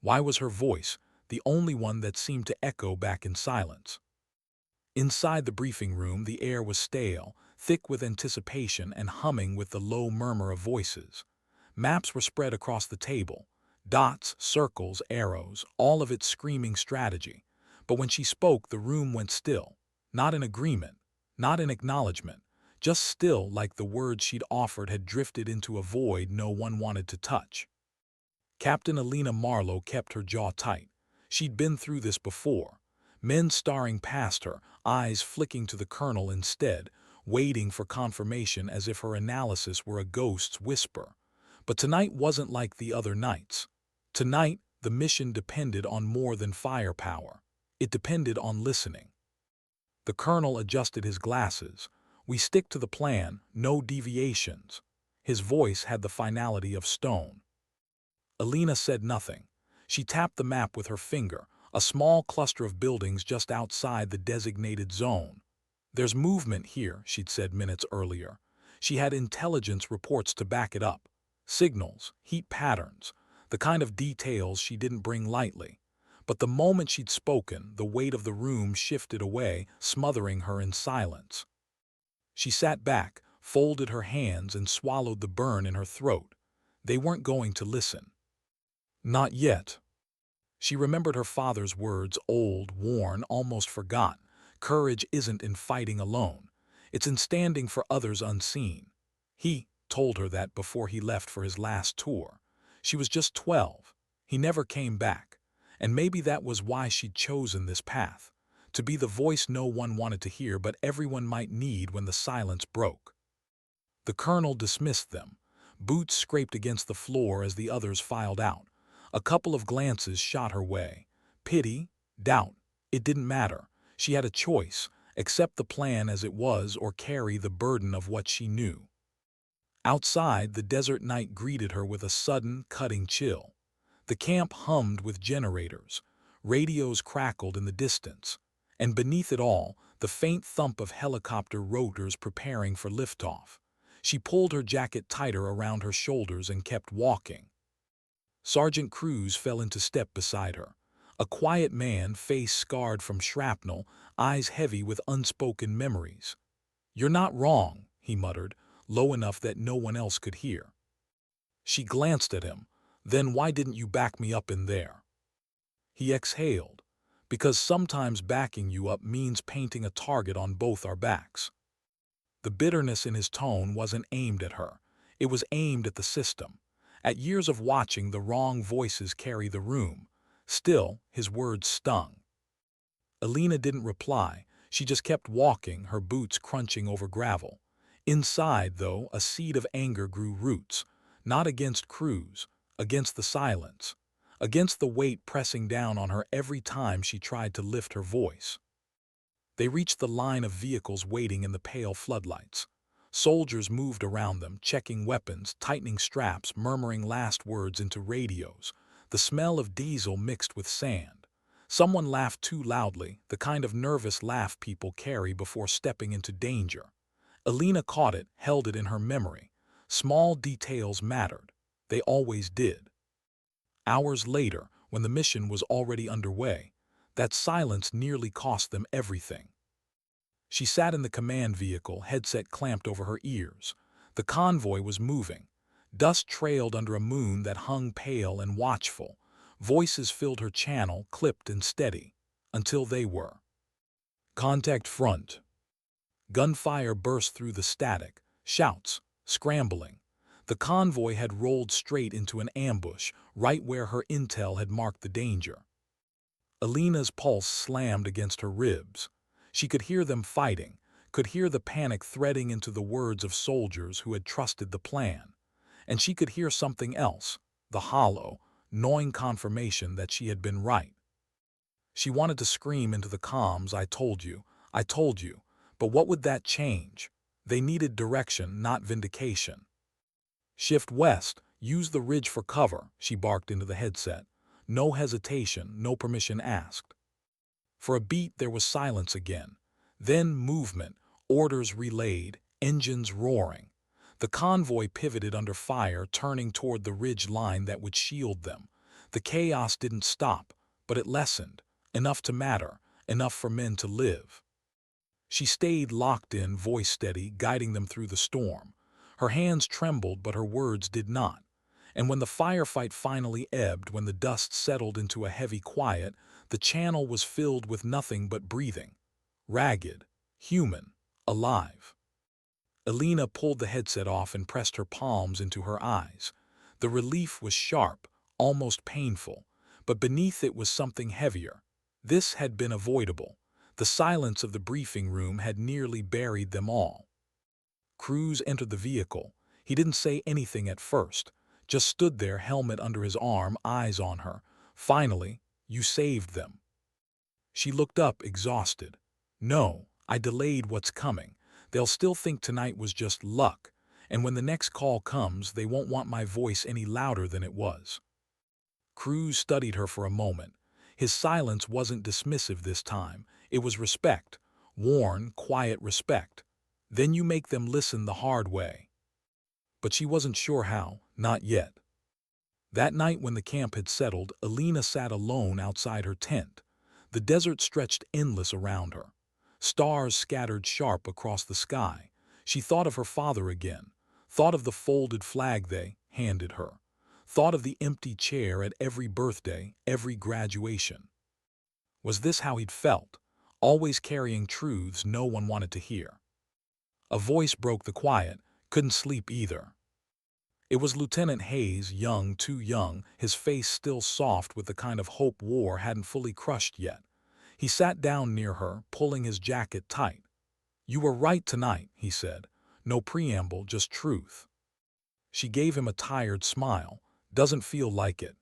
Why was her voice the only one that seemed to echo back in silence? Inside the briefing room, the air was stale, thick with anticipation and humming with the low murmur of voices. Maps were spread across the table, dots, circles, arrows, all of it screaming strategy. But when she spoke, the room went still, not in agreement, not in acknowledgement, just still, like the words she'd offered had drifted into a void no one wanted to touch. Captain Elena Marlowe kept her jaw tight. She'd been through this before. Men starring past her, eyes flicking to the colonel instead, waiting for confirmation as if her analysis were a ghost's whisper. But tonight wasn't like the other nights. Tonight, the mission depended on more than firepower. It depended on listening. The colonel adjusted his glasses. "We stick to the plan, no deviations." His voice had the finality of stone. Elena said nothing. She tapped the map with her finger, a small cluster of buildings just outside the designated zone. "There's movement here," she'd said minutes earlier. She had intelligence reports to back it up. Signals, heat patterns, the kind of details she didn't bring lightly. But the moment she'd spoken, the weight of the room shifted away, smothering her in silence. She sat back, folded her hands, and swallowed the burn in her throat. They weren't going to listen. Not yet. She remembered her father's words, old, worn, almost forgotten. Courage isn't in fighting alone. It's in standing for others unseen. He told her that before he left for his last tour. She was just 12. He never came back. And maybe that was why she'd chosen this path. To be the voice no one wanted to hear but everyone might need when the silence broke. The colonel dismissed them. Boots scraped against the floor as the others filed out. A couple of glances shot her way. Pity, doubt, it didn't matter. She had a choice: accept the plan as it was or carry the burden of what she knew. Outside, the desert night greeted her with a sudden, cutting chill. The camp hummed with generators. Radios crackled in the distance. And beneath it all, the faint thump of helicopter rotors preparing for liftoff. She pulled her jacket tighter around her shoulders and kept walking. Sergeant Cruz fell into step beside her. A quiet man, face scarred from shrapnel, eyes heavy with unspoken memories. "You're not wrong," he muttered, low enough that no one else could hear. She glanced at him. "Then why didn't you back me up in there?" He exhaled. "Because sometimes backing you up means painting a target on both our backs." The bitterness in his tone wasn't aimed at her. It was aimed at the system. At years of watching the wrong voices carry the room. Still, his words stung. Elena didn't reply. She just kept walking, her boots crunching over gravel. Inside, though, a seed of anger grew roots. Not against Cruz, against the silence. Against the weight pressing down on her every time she tried to lift her voice. They reached the line of vehicles waiting in the pale floodlights. Soldiers moved around them, checking weapons, tightening straps, murmuring last words into radios. The smell of diesel mixed with sand. Someone laughed too loudly, the kind of nervous laugh people carry before stepping into danger. Elena caught it, held it in her memory. Small details mattered. They always did. Hours later, when the mission was already underway, that silence nearly cost them everything. She sat in the command vehicle, headset clamped over her ears. The convoy was moving. Dust trailed under a moon that hung pale and watchful. Voices filled her channel, clipped and steady, until they were. "Contact front." Gunfire burst through the static, shouts, scrambling. The convoy had rolled straight into an ambush, right where her intel had marked the danger. Elena's pulse slammed against her ribs. She could hear them fighting, could hear the panic threading into the words of soldiers who had trusted the plan. And she could hear something else, the hollow, gnawing confirmation that she had been right. She wanted to scream into the comms, I told you, but what would that change? They needed direction, not vindication. "Shift west, use the ridge for cover," she barked into the headset. No hesitation, no permission asked. For a beat there was silence again. Then movement, orders relayed, engines roaring. The convoy pivoted under fire, turning toward the ridge line that would shield them. The chaos didn't stop, but it lessened, enough to matter, enough for men to live. She stayed locked in, voice steady, guiding them through the storm. Her hands trembled, but her words did not. And when the firefight finally ebbed, when the dust settled into a heavy quiet, the channel was filled with nothing but breathing. Ragged, human, alive. Elena pulled the headset off and pressed her palms into her eyes. The relief was sharp, almost painful, but beneath it was something heavier. This had been avoidable. The silence of the briefing room had nearly buried them all. Cruz entered the vehicle. He didn't say anything at first, just stood there, helmet under his arm, eyes on her. Finally, "You saved them." She looked up, exhausted. "No, I delayed what's coming. They'll still think tonight was just luck, and when the next call comes, they won't want my voice any louder than it was." Cruz studied her for a moment. His silence wasn't dismissive this time. It was respect. Worn, quiet respect. "Then you make them listen the hard way." But she wasn't sure how, not yet. That night when the camp had settled, Elena sat alone outside her tent. The desert stretched endless around her. Stars scattered sharp across the sky. She thought of her father again, thought of the folded flag they handed her, thought of the empty chair at every birthday, every graduation. Was this how he'd felt, always carrying truths no one wanted to hear? A voice broke the quiet. Couldn't sleep either. It was Lieutenant Hayes, young, too young, his face still soft with the kind of hope war hadn't fully crushed yet. He sat down near her, pulling his jacket tight. "You were right tonight," he said. "No preamble, just truth." She gave him a tired smile. "Doesn't feel like it."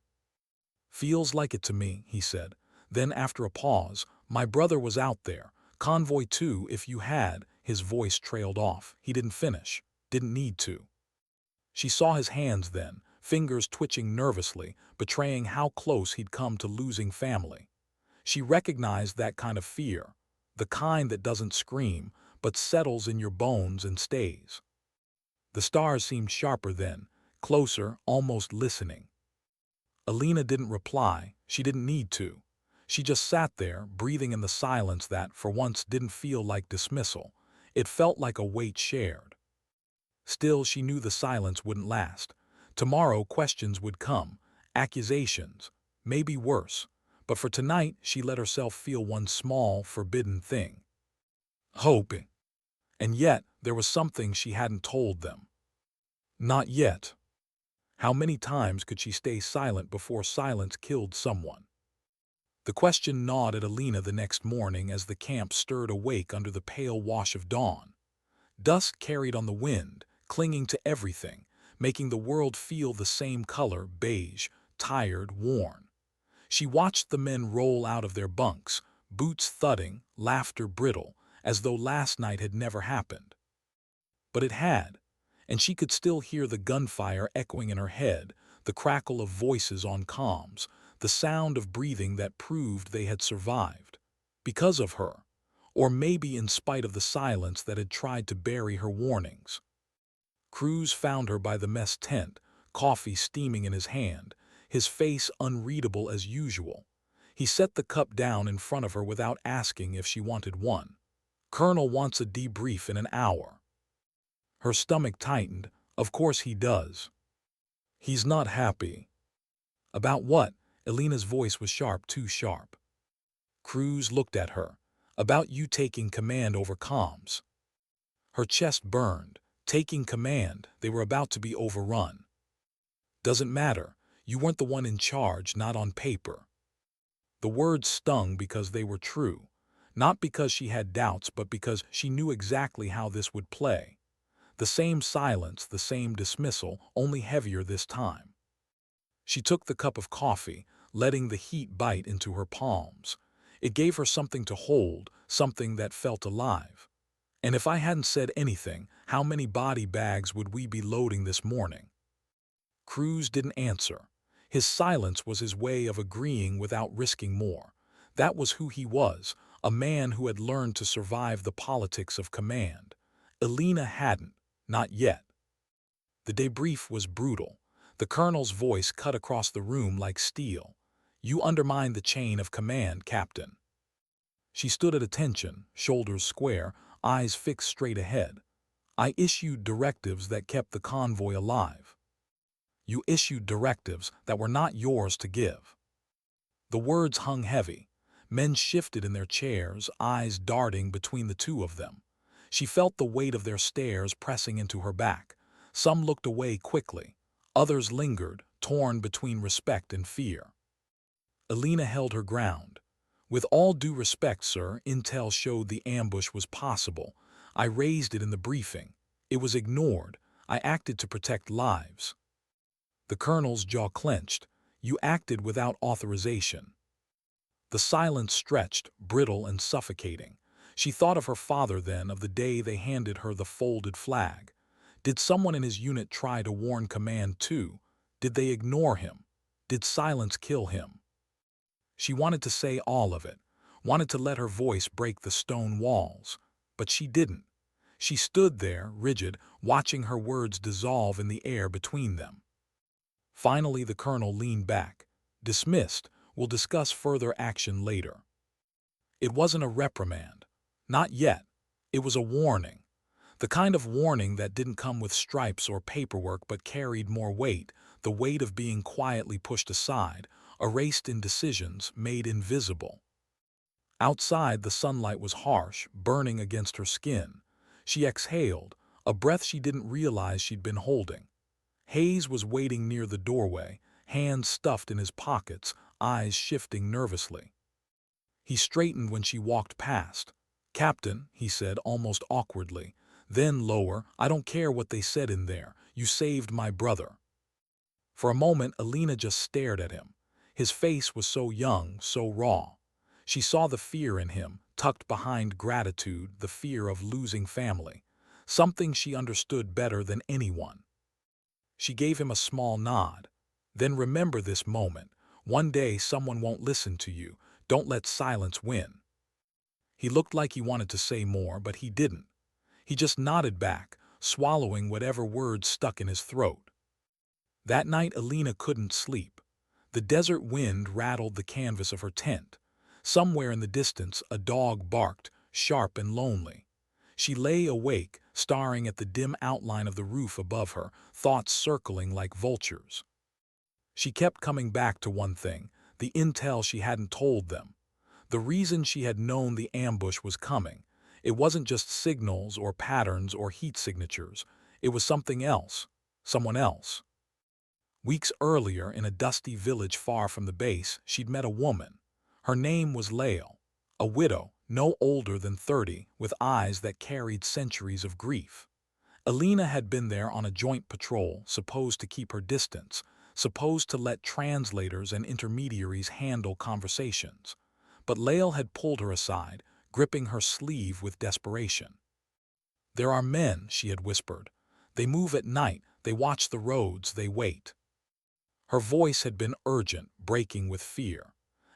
"Feels like it to me," he said. Then, after a pause, "My brother was out there. Convoy too, if you had." His voice trailed off. He didn't finish. Didn't need to. She saw his hands then, fingers twitching nervously, betraying how close he'd come to losing family. She recognized that kind of fear, the kind that doesn't scream, but settles in your bones and stays. The stars seemed sharper then, closer, almost listening. Elena didn't reply. She didn't need to. She just sat there, breathing in the silence that, for once, didn't feel like dismissal. It felt like a weight shared. Still, she knew the silence wouldn't last. Tomorrow, questions would come, accusations, maybe worse. But for tonight, she let herself feel one small, forbidden thing. Hope. And yet, there was something she hadn't told them. Not yet. How many times could she stay silent before silence killed someone? The question gnawed at Elena the next morning as the camp stirred awake under the pale wash of dawn. Dust carried on the wind, clinging to everything, making the world feel the same color, beige, tired, worn. She watched the men roll out of their bunks, boots thudding, laughter brittle, as though last night had never happened. But it had, and she could still hear the gunfire echoing in her head, the crackle of voices on comms, the sound of breathing that proved they had survived. Because of her, or maybe in spite of the silence that had tried to bury her warnings. Cruz found her by the mess tent, coffee steaming in his hand, his face unreadable as usual. He set the cup down in front of her without asking if she wanted one. "Colonel wants a debrief in an hour." Her stomach tightened. "Of course he does." "He's not happy." "About what?" Elena's voice was sharp, too sharp. Cruz looked at her. "About you taking command over comms." Her chest burned. Taking command, they were about to be overrun. "Doesn't matter. You weren't the one in charge, not on paper." The words stung because they were true. Not because she had doubts, but because she knew exactly how this would play. The same silence, the same dismissal, only heavier this time. She took the cup of coffee, letting the heat bite into her palms. It gave her something to hold, something that felt alive. "And if I hadn't said anything, how many body bags would we be loading this morning?" Cruz didn't answer. His silence was his way of agreeing without risking more. That was who he was, a man who had learned to survive the politics of command. Elena hadn't, not yet. The debrief was brutal. The colonel's voice cut across the room like steel. "You undermine the chain of command, Captain." She stood at attention, shoulders square, eyes fixed straight ahead. "I issued directives that kept the convoy alive. You issued directives that were not yours to give." The words hung heavy. Men shifted in their chairs, eyes darting between the two of them. She felt the weight of their stares pressing into her back. Some looked away quickly. Others lingered, torn between respect and fear. Elena held her ground. "With all due respect, sir, intel showed the ambush was possible. I raised it in the briefing. It was ignored. I acted to protect lives." The colonel's jaw clenched. "You acted without authorization." The silence stretched, brittle and suffocating. She thought of her father then, of the day they handed her the folded flag. Did someone in his unit try to warn command too? Did they ignore him? Did silence kill him? She wanted to say all of it, wanted to let her voice break the stone walls. But she didn't. She stood there, rigid, watching her words dissolve in the air between them. Finally, the colonel leaned back. "Dismissed. We'll discuss further action later." It wasn't a reprimand. Not yet. It was a warning. The kind of warning that didn't come with stripes or paperwork but carried more weight, the weight of being quietly pushed aside, erased in decisions, made invisible. Outside, the sunlight was harsh, burning against her skin. She exhaled, a breath she didn't realize she'd been holding. Hayes was waiting near the doorway, hands stuffed in his pockets, eyes shifting nervously. He straightened when she walked past. "Captain," he said almost awkwardly. Then lower, "I don't care what they said in there. You saved my brother." For a moment, Elena just stared at him. His face was so young, so raw. She saw the fear in him, tucked behind gratitude, the fear of losing family. Something she understood better than anyone. She gave him a small nod. "Then remember this moment. One day someone won't listen to you. Don't let silence win." He looked like he wanted to say more, but he didn't. He just nodded back, swallowing whatever words stuck in his throat. That night Elena couldn't sleep. The desert wind rattled the canvas of her tent. Somewhere in the distance a dog barked, sharp and lonely. She lay awake, staring at the dim outline of the roof above her, thoughts circling like vultures. She kept coming back to one thing, the intel she hadn't told them. The reason she had known the ambush was coming. It wasn't just signals or patterns or heat signatures. It was something else, someone else. Weeks earlier, in a dusty village far from the base, she'd met a woman. Her name was Lael, a widow, no older than 30, with eyes that carried centuries of grief. Elena had been there on a joint patrol, supposed to keep her distance, supposed to let translators and intermediaries handle conversations. But Lael had pulled her aside, gripping her sleeve with desperation. "There are men," she had whispered. "They move at night, they watch the roads, they wait." Her voice had been urgent, breaking with fear.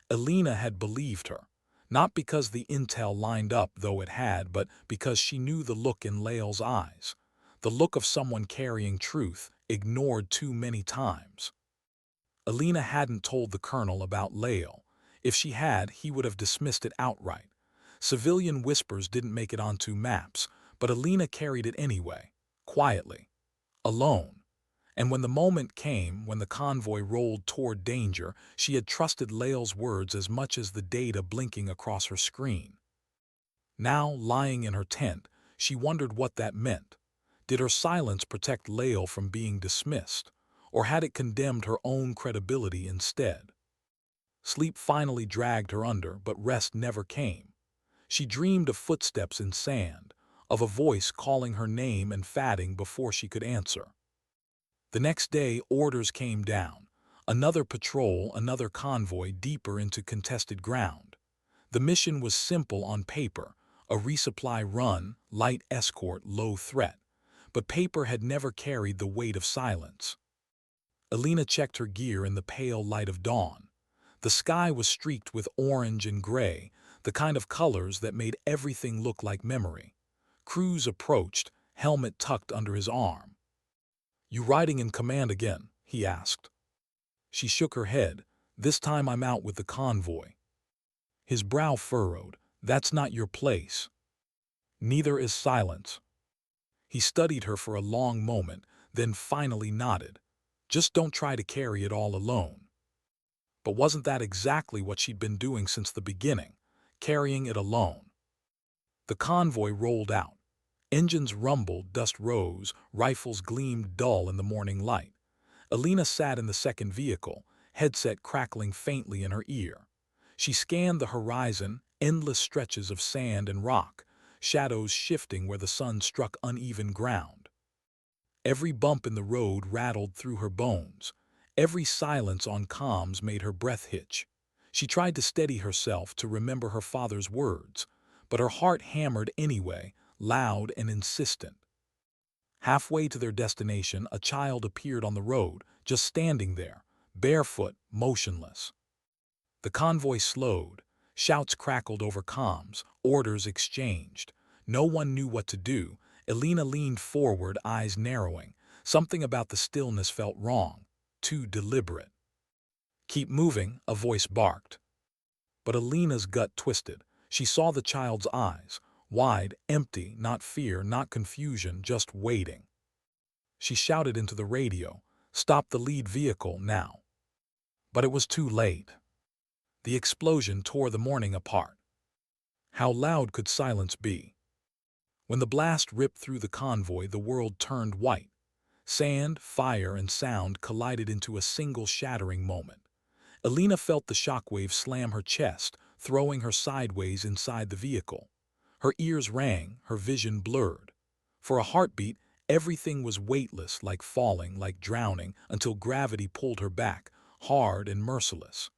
Elena had believed her, not because the intel lined up, though it had, but because she knew the look in Lael's eyes, the look of someone carrying truth, ignored too many times. Elena hadn't told the colonel about Lael. If she had, he would have dismissed it outright. Civilian whispers didn't make it onto maps, but Elena carried it anyway, quietly, alone. And when the moment came, when the convoy rolled toward danger, she had trusted Lael's words as much as the data blinking across her screen. Now, lying in her tent, she wondered what that meant. Did her silence protect Lael from being dismissed, or had it condemned her own credibility instead? Sleep finally dragged her under, but rest never came. She dreamed of footsteps in sand, of a voice calling her name and fading before she could answer. The next day, orders came down. Another patrol, another convoy deeper into contested ground. The mission was simple on paper, a resupply run, light escort, low threat. But paper had never carried the weight of silence. Elena checked her gear in the pale light of dawn. The sky was streaked with orange and gray, the kind of colors that made everything look like memory. Cruz approached, helmet tucked under his arm. "You riding in command again?" he asked. She shook her head. This time I'm out with the convoy. His brow furrowed. That's not your place. Neither is silence. He studied her for a long moment, then finally nodded. Just don't try to carry it all alone. But wasn't that exactly what she'd been doing since the beginning, carrying it alone? The convoy rolled out. Engines rumbled, dust rose, rifles gleamed dull in the morning light. Elena sat in the second vehicle, headset crackling faintly in her ear. She scanned the horizon, endless stretches of sand and rock, shadows shifting where the sun struck uneven ground. Every bump in the road rattled through her bones. Every silence on comms made her breath hitch. She tried to steady herself, to remember her father's words, but her heart hammered anyway, loud and insistent. Halfway to their destination, a child appeared on the road, just standing there, barefoot, motionless. The convoy slowed. Shouts crackled over comms, orders exchanged. No one knew what to do. Elena leaned forward, eyes narrowing. Something about the stillness felt wrong, too deliberate. "Keep moving," a voice barked. But Elena's gut twisted. She saw the child's eyes, wide, empty, not fear, not confusion, just waiting. She shouted into the radio, "Stop the lead vehicle now." But it was too late. The explosion tore the morning apart. How loud could silence be? When the blast ripped through the convoy, the world turned white. Sand, fire, and sound collided into a single shattering moment. Elena felt the shockwave slam her chest, throwing her sideways inside the vehicle. Her ears rang, her vision blurred. For a heartbeat, everything was weightless, like falling, like drowning, until gravity pulled her back, hard and merciless.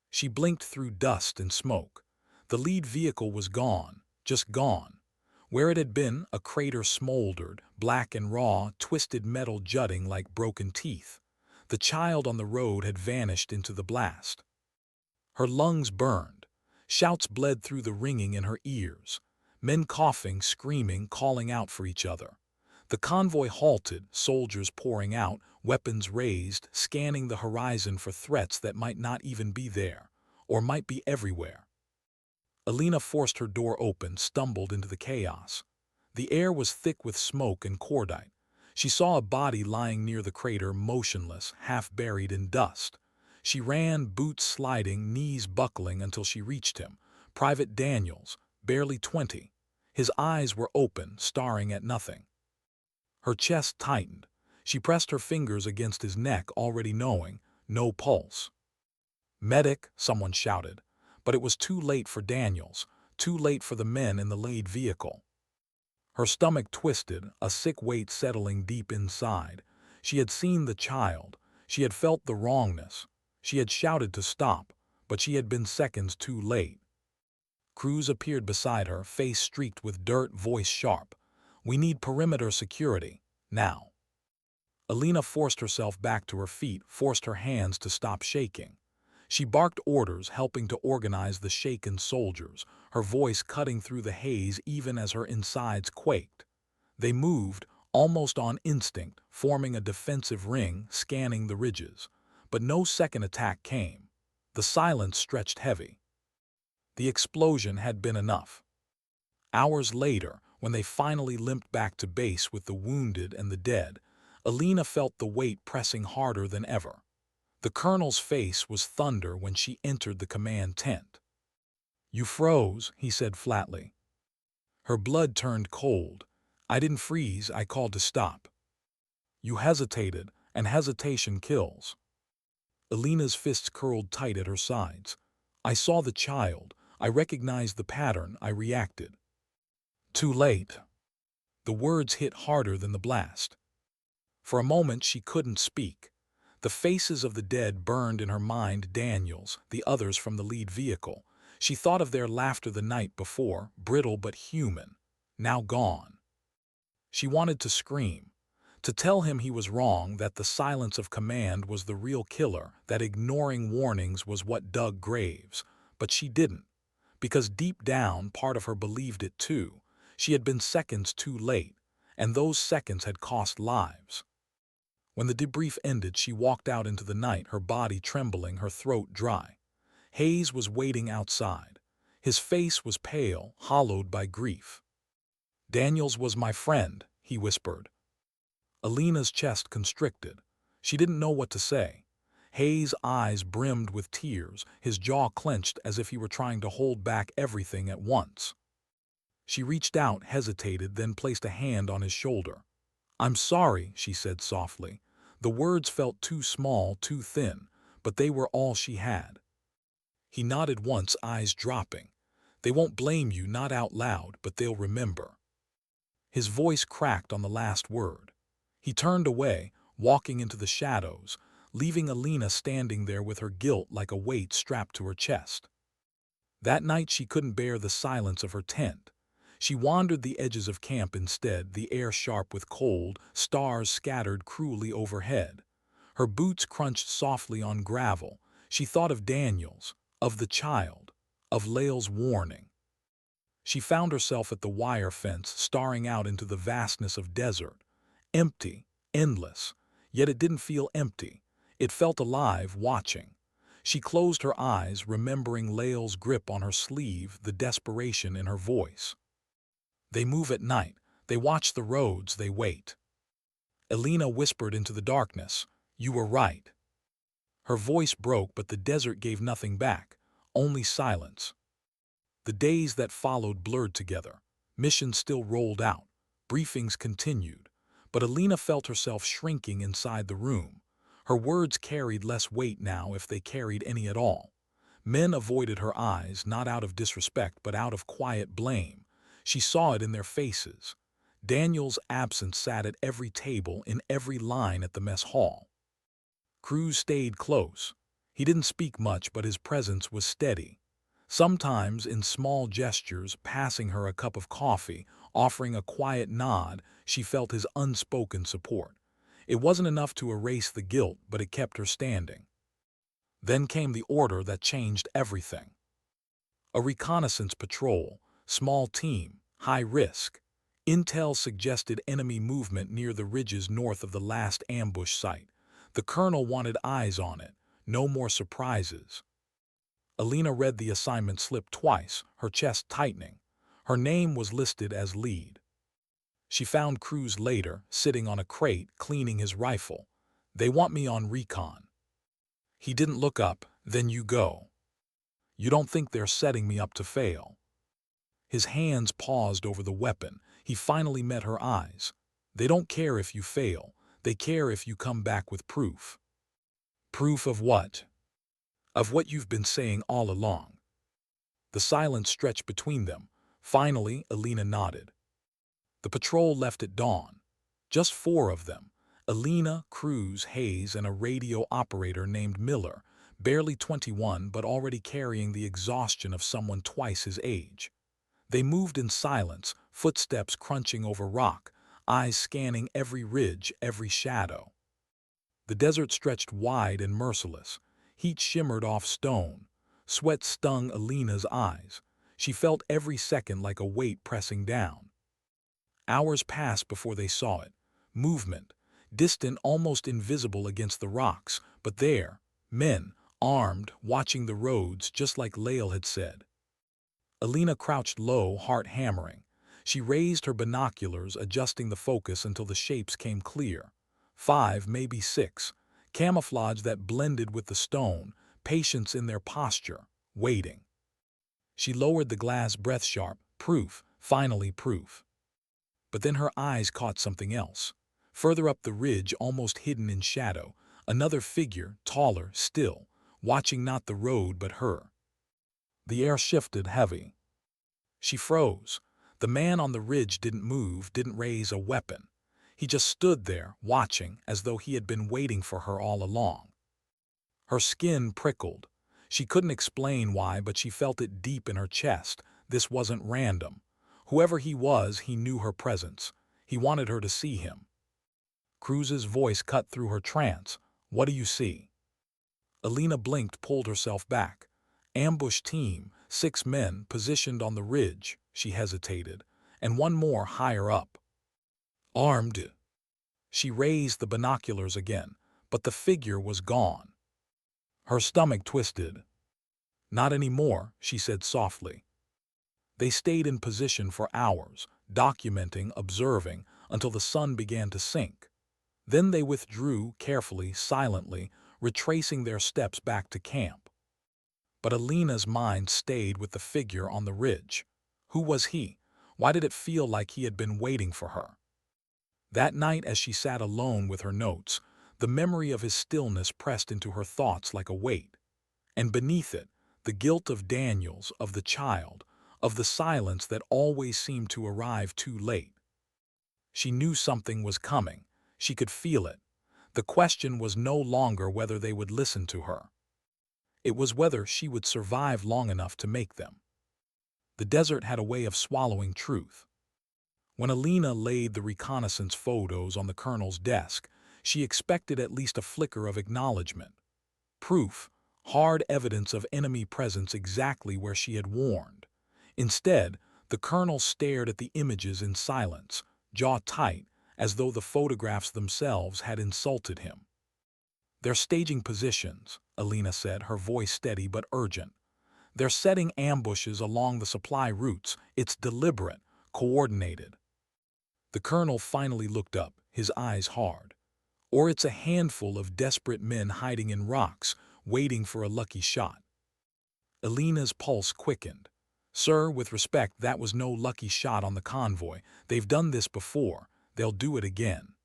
She blinked through dust and smoke. The lead vehicle was gone, just gone. Where it had been, a crater smoldered, black and raw, twisted metal jutting like broken teeth. The child on the road had vanished into the blast. Her lungs burned. Shouts bled through the ringing in her ears. Men coughing, screaming, calling out for each other. The convoy halted, soldiers pouring out, weapons raised, scanning the horizon for threats that might not even be there, or might be everywhere. Elena forced her door open, stumbled into the chaos. The air was thick with smoke and cordite. She saw a body lying near the crater, motionless, half buried in dust. She ran, boots sliding, knees buckling, until she reached him. Private Daniels, barely 20. His eyes were open, staring at nothing. Her chest tightened. She pressed her fingers against his neck, already knowing, no pulse. "Medic," someone shouted. But it was too late for Daniels, too late for the men in the lead vehicle. Her stomach twisted, a sick weight settling deep inside. She had seen the child. She had felt the wrongness. She had shouted to stop, but she had been seconds too late. Cruz appeared beside her, face streaked with dirt, voice sharp. "We need perimeter security, now." Elena forced herself back to her feet, forced her hands to stop shaking. She barked orders, helping to organize the shaken soldiers, her voice cutting through the haze even as her insides quaked. They moved, almost on instinct, forming a defensive ring, scanning the ridges. But no second attack came. The silence stretched heavy. The explosion had been enough. Hours later, when they finally limped back to base with the wounded and the dead, Elena felt the weight pressing harder than ever. The colonel's face was thunder when she entered the command tent. "You froze," he said flatly. Her blood turned cold. "I didn't freeze, I called to stop." "You hesitated, and hesitation kills." Elena's fists curled tight at her sides. "I saw the child. I recognized the pattern. I reacted." "Too late." The words hit harder than the blast. For a moment she couldn't speak. The faces of the dead burned in her mind, Daniels, the others from the lead vehicle. She thought of their laughter the night before, brittle but human, now gone. She wanted to scream, to tell him he was wrong, that the silence of command was the real killer, that ignoring warnings was what dug graves. But she didn't, because deep down part of her believed it too. She had been seconds too late, and those seconds had cost lives. When the debrief ended, she walked out into the night, her body trembling, her throat dry. Hayes was waiting outside. His face was pale, hollowed by grief. "Daniels was my friend," he whispered. Elena's chest constricted. She didn't know what to say. Hayes' eyes brimmed with tears, his jaw clenched as if he were trying to hold back everything at once. She reached out, hesitated, then placed a hand on his shoulder. "I'm sorry," she said softly. The words felt too small, too thin, but they were all she had. He nodded once, eyes dropping. "They won't blame you, not out loud, but they'll remember." His voice cracked on the last word. He turned away, walking into the shadows, leaving Elena standing there with her guilt like a weight strapped to her chest. That night she couldn't bear the silence of her tent. She wandered the edges of camp instead, the air sharp with cold, stars scattered cruelly overhead. Her boots crunched softly on gravel. She thought of Daniels, of the child, of Lael's warning. She found herself at the wire fence, staring out into the vastness of desert. Empty, endless, yet it didn't feel empty. It felt alive, watching. She closed her eyes, remembering Lael's grip on her sleeve, the desperation in her voice. They move at night. They watch the roads. They wait. Elena whispered into the darkness, "You were right." Her voice broke, but the desert gave nothing back, only silence. The days that followed blurred together. Missions still rolled out. Briefings continued. But Elena felt herself shrinking inside the room. Her words carried less weight now, if they carried any at all. Men avoided her eyes, not out of disrespect, but out of quiet blame. She saw it in their faces. Daniel's absence sat at every table, in every line at the mess hall. Cruz stayed close. He didn't speak much, but his presence was steady. Sometimes, in small gestures, passing her a cup of coffee, offering a quiet nod, she felt his unspoken support. It wasn't enough to erase the guilt, but it kept her standing. Then came the order that changed everything. A reconnaissance patrol, small team, high risk. Intel suggested enemy movement near the ridges north of the last ambush site. The colonel wanted eyes on it, no more surprises. Elena read the assignment slip twice, her chest tightening. Her name was listed as lead. She found Cruz later, sitting on a crate, cleaning his rifle. "They want me on recon." He didn't look up. "Then you go. You don't think they're setting me up to fail?" His hands paused over the weapon. He finally met her eyes. "They don't care if you fail. They care if you come back with proof." "Proof of what?" "Of what you've been saying all along." The silence stretched between them. Finally, Elena nodded. The patrol left at dawn. Just 4 of them. Elena, Cruz, Hayes, and a radio operator named Miller, barely 21 but already carrying the exhaustion of someone twice his age. They moved in silence, footsteps crunching over rock, eyes scanning every ridge, every shadow. The desert stretched wide and merciless. Heat shimmered off stone. Sweat stung Elena's eyes. She felt every second like a weight pressing down. Hours passed before they saw it. Movement, distant, almost invisible against the rocks, but there, men, armed, watching the roads, just like Lael had said. Elena crouched low, heart hammering. She raised her binoculars, adjusting the focus until the shapes came clear. 5, maybe 6. Camouflage that blended with the stone, patience in their posture, waiting. She lowered the glass, breath sharp. Proof, finally proof. But then her eyes caught something else. Further up the ridge, almost hidden in shadow, another figure, taller, still, watching not the road but her. The air shifted, heavy. She froze. The man on the ridge didn't move, didn't raise a weapon. He just stood there, watching, as though he had been waiting for her all along. Her skin prickled. She couldn't explain why, but she felt it deep in her chest. This wasn't random. Whoever he was, he knew her presence. He wanted her to see him. Cruz's voice cut through her trance. "What do you see?" Elena blinked, pulled herself back. Ambush team, 6 men positioned on the ridge, she hesitated, and one more higher up. "Armed?" She raised the binoculars again, but the figure was gone. Her stomach twisted. "Not anymore," she said softly. They stayed in position for hours, documenting, observing, until the sun began to sink. Then they withdrew, carefully, silently, retracing their steps back to camp. But Elena's mind stayed with the figure on the ridge. Who was he? Why did it feel like he had been waiting for her? That night, as she sat alone with her notes, the memory of his stillness pressed into her thoughts like a weight. And beneath it, the guilt of Daniel's, of the child, of the silence that always seemed to arrive too late. She knew something was coming. She could feel it. The question was no longer whether they would listen to her. It was whether she would survive long enough to make them. The desert had a way of swallowing truth. When Elena laid the reconnaissance photos on the colonel's desk, she expected at least a flicker of acknowledgement. Proof, hard evidence of enemy presence exactly where she had warned. Instead, the colonel stared at the images in silence, jaw tight, as though the photographs themselves had insulted him. "They're staging positions," Elena said, her voice steady but urgent. "They're setting ambushes along the supply routes. It's deliberate, coordinated." The colonel finally looked up, his eyes hard. "Or it's a handful of desperate men hiding in rocks, waiting for a lucky shot." Elena's pulse quickened. "Sir, with respect, that was no lucky shot on the convoy. They've done this before. They'll do it again."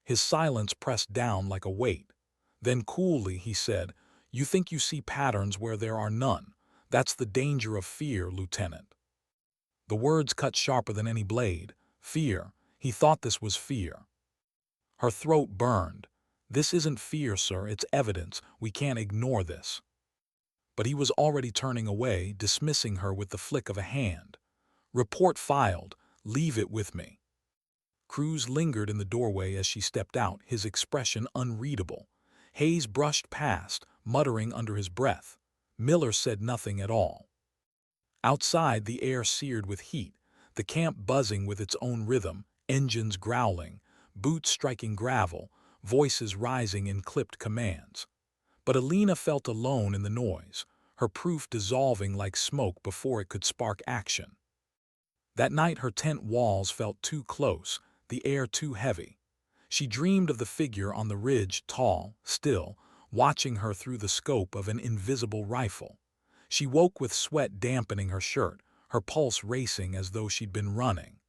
His silence pressed down like a weight. Then coolly he said, "You think you see patterns where there are none. That's the danger of fear, Lieutenant." The words cut sharper than any blade. Fear. He thought this was fear. Her throat burned. "This isn't fear, sir. It's evidence. We can't ignore this." But he was already turning away, dismissing her with the flick of a hand. "Report filed. Leave it with me." Cruz lingered in the doorway as she stepped out, his expression unreadable. Hayes brushed past, muttering under his breath. Miller said nothing at all. Outside, the air seared with heat, the camp buzzing with its own rhythm, engines growling, boots striking gravel, voices rising in clipped commands. But Elena felt alone in the noise, her proof dissolving like smoke before it could spark action. That night her tent walls felt too close, the air too heavy. She dreamed of the figure on the ridge, tall, still, watching her through the scope of an invisible rifle. She woke with sweat dampening her shirt, her pulse racing as though she'd been running.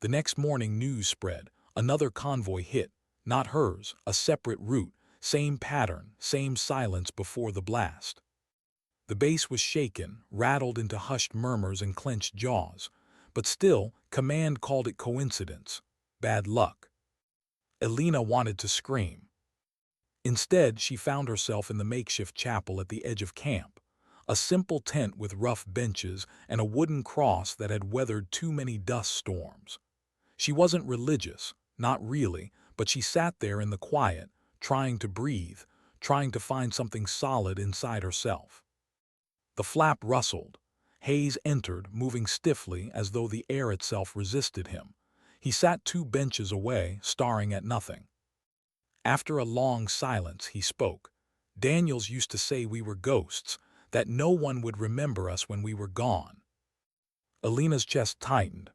The next morning news spread. Another convoy hit. Not hers, a separate route, same pattern, same silence before the blast. The base was shaken, rattled into hushed murmurs and clenched jaws. But still, command called it coincidence. Bad luck. Elena wanted to scream. Instead, she found herself in the makeshift chapel at the edge of camp. A simple tent with rough benches and a wooden cross that had weathered too many dust storms. She wasn't religious, not really, but she sat there in the quiet, trying to breathe, trying to find something solid inside herself. The flap rustled. Hayes entered, moving stiffly as though the air itself resisted him. He sat 2 benches away, staring at nothing. After a long silence, he spoke. "Daniels used to say we were ghosts, that no one would remember us when we were gone." Elena's chest tightened.